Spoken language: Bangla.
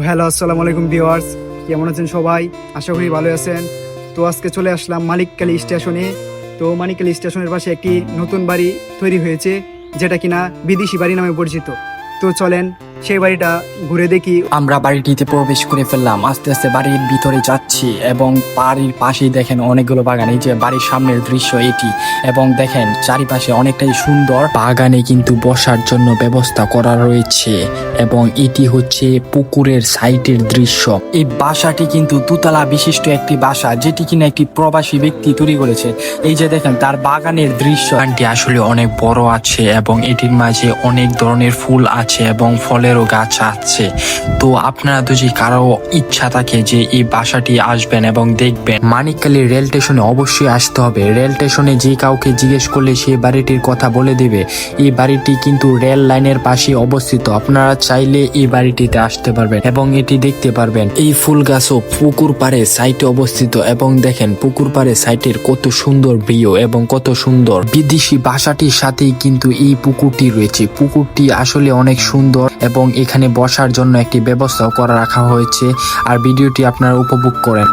হ্যালো, আসসালামু আলাইকুম ভিউয়ার্স। কেমন আছেন সবাই? আশা করি ভালো আছেন। তো আজকে চলে আসলাম মানিকখালী স্টেশনে। তো মানিকখালী স্টেশনের পাশে একটি নতুন বাড়ি তৈরি হয়েছে, যেটা কিনা বিদেশি বাড়ি নামে পরিচিত। তো চলেন সেই বাড়িটা ঘুরে দেখি। আমরা বাড়িটিতে প্রবেশ করে ফেললাম, আস্তে আস্তে বাড়ির ভিতরে যাচ্ছি এবং বাড়ির পাশেই দেখেন অনেকগুলো বাগান। এই যে বাড়ির সামনের দৃশ্য এটি, এবং দেখেন চারিপাশে অনেকটাই সুন্দর। বাগানে কিন্তু বসার জন্য ব্যবস্থা করা রয়েছে এবং এটি হচ্ছে পুকুরের সাইটের দৃশ্য। এই বাসাটি কিন্তু দুতলা বিশিষ্ট একটি বাসা, যেটি কিনা একটি প্রবাসী ব্যক্তি তৈরি করেছে। এই যে দেখেন তার বাগানের দৃশ্য। বাগানটি আসলে অনেক বড় আছে এবং এটির মাঝে অনেক ধরনের ফুল আছে এবং ফলেরও গাছ আছে। তো আপনারা যদি কারো ইচ্ছা থাকে যে এই বাসাটি আসবেন এবং দেখবেন, মানিকখালী রেল স্টেশনে অবশ্যই আসতে হবে। রেল স্টেশনে যে কাউকে জিজ্ঞেস করলে সেই বাড়িটির কথা বলে দেবে। এই বাড়িটি কিন্তু রেল লাইনের পাশে অবস্থিত। আপনারা চাইলে এই বাড়িটিতে আসতে পারবেন এবং এটি দেখতে পারবেন। এই ফুল গাছও পুকুর পাড়ে সাইটে অবস্থিত এবং দেখেন পুকুর পাড়ে সাইটের কত সুন্দর ভিউ এবং কত সুন্দর। বিদেশি বাসাটির সাথেই কিন্তু এই পুকুরটি রয়েছে। পুকুরটি আসলে অনেক সুন্দর এবং এখানে বসার জন্য একটি ব্যবস্থাও করা রাখা হয়েছে। আর ভিডিওটি আপনারা উপভোগ করেন।